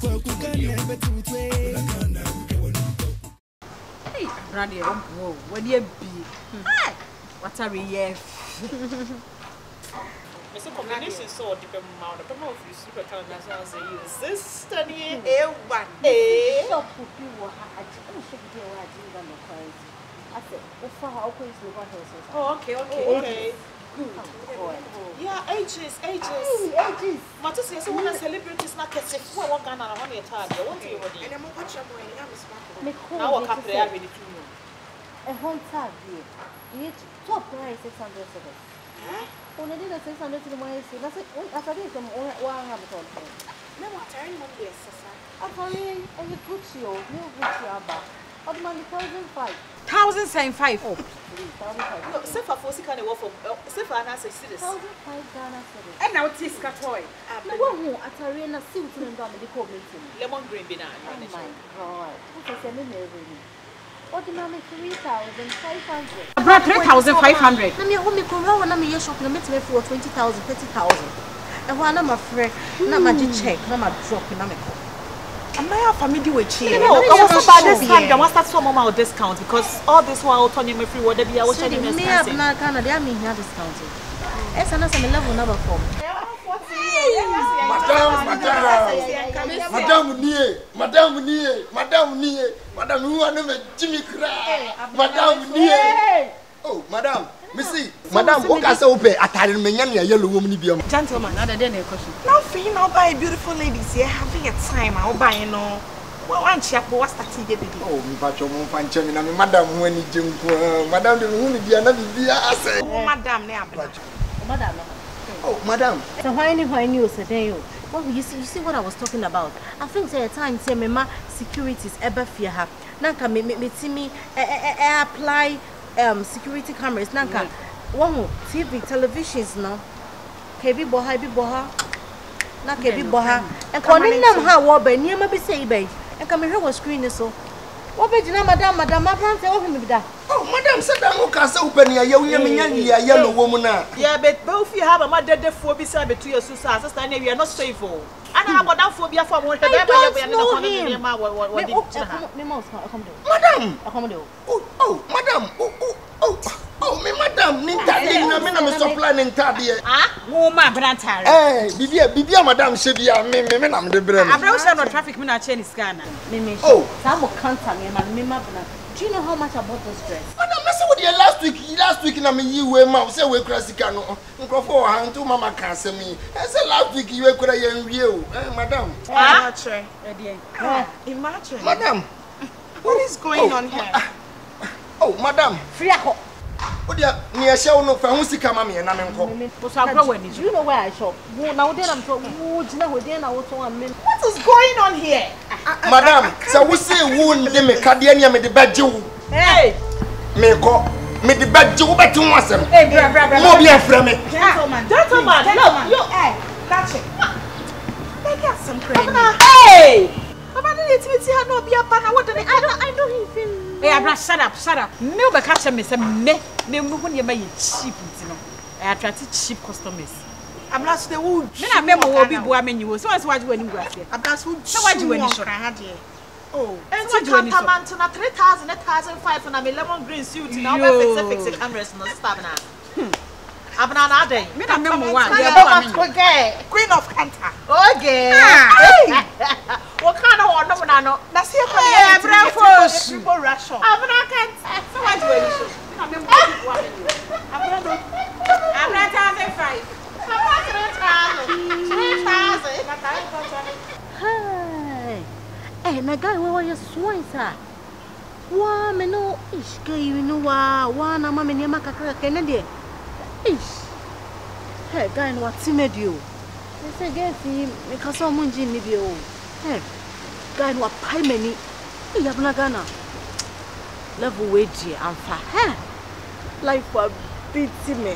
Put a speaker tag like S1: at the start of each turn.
S1: Hey, Randy, whoa, what do you be? Hey, what are you?
S2: Mr. Combination so deep amount of people of you super talent as well as you sister near A1. Eh?
S3: So, people had I said,
S2: oh, okay. Good. Yeah, ages. Matter says one of celebrities not catching for one gun and one year time. I want to already. And I'm watching my now what happened there really too.
S3: A whole tag here. You top price 600 seconds. Only did 600 to the way. That's it. That's a bit of one have it on.
S2: No, what I remember, yes, sir.
S3: I told you, and you put your new Gucci. Of money 1,500.
S1: 1,005. Oh,
S3: 1,500.
S2: No, say for 4 kind of work for say for an answer citizens.
S3: 1,500 Ghana cedis.
S1: and now it's Catoy.
S3: No one at Arena suit and down the committee.
S2: Lemon green banana.
S3: Oh my God. What is a minute? What the money 3,500.
S1: About 3,500.
S3: Let me hold me come around and I'm shopping for 20,000, 30,000. And one of my friend, not my check, not my drop in America.
S2: I'm not familiar with you.
S3: No,
S2: I was about this time. I want to start some more discount because all this while Tony me free whatever I was telling you.
S3: Me have not Canada. I mean here discounted. It's another level number 4.
S4: Madam, who are named Jimmy Cry? Madam, oh, Madam. Missy, Madam, what can I say? I tell you, yellow woman.
S1: Gentlemen, other than a question.
S2: Now for you now buy beautiful ladies here having a time. I'll buy you know. Well, one chap was starting baby.
S4: Oh, Pacho, Fancham, and Madam, when you jump, Madam, the woman be another dear.
S2: Oh, Madam,
S3: Madam.
S4: Oh, Madam.
S3: So why you say you? Well, you see what I was talking about. I think there are times say me securities ever fear her. Nanka me apply security cameras. Nanka one TV televisions no. KB boha. Na KB boha. And calling them how what be near be say be. And come here was screen so. What be you madam my plan say open me that.
S4: Oh, Madam said that no can say open here yellow woman.
S2: Yeah, but both you have a mother for beside between your sisters. We are not safe for. And I got that phobia for one.
S4: Madam. Oh, Madam. Oh, me Madam, Ninta, I'm supplying Tadia.
S1: Ah, woman, Brantari.
S4: Eh, Bibia, Madam, Shibia, me, I'm the brand.
S1: I'm no traffic, me not change scanner.
S4: Oh,
S3: some will contact me, and do you know how much I bought this dress?
S4: Madam, I said with last week, I mean, you were mouse, say we're Crassicano, for hand to Mamma can't say me. I said last week you were crying you, Madam.
S2: Imagine.
S4: Madam,
S2: What is going on here?
S4: Oh, Madam.
S3: Free ako.
S4: Oh dear, near shall no fancy come on me and I'm in.
S3: Do you know where I shop? Now then I'm talking. What
S2: is going on here?
S4: Madam, so we say wound me Cadiania me the bad Jew.
S2: Hey!
S4: Me go me the bad Jew better once.
S2: Hey,
S4: no be from me.
S2: Gentleman, look, you catch it. They got some crazy.
S1: Hey!
S3: I don't even.
S1: Hey, Abra, shut up. Me be catch me say me when you buy cheap, you know. I attract cheap customers.
S2: I'm not the wood.
S1: Me na me mo obi bo am you. So what you when you go here?
S2: I'm not wood.
S1: So what you when you shop?
S2: Oh, and so you come to na 3,000, 1,500 na me lemon green suit now fix the cameras no stop na. Abna na dey.
S1: Me na me mo wa.
S2: Queen of Kanta.
S1: Okay.
S2: What kind of one no? Na see how
S1: hey, breakfast.
S2: People ration.
S1: Abna Kanta. So what you when you shop? Na me mo wa. Abna 1,500.
S3: Hey, hey, my guy, where are you swine, sir? Why, me no ish, you know, why, na mama near Macacra Kennedy. Ish, hey, guy, what timid you? They say, get him, because someone Jimmy be old. Hey, guy, what pie many? You have not gonna level wage and far. Hey, life for beating me.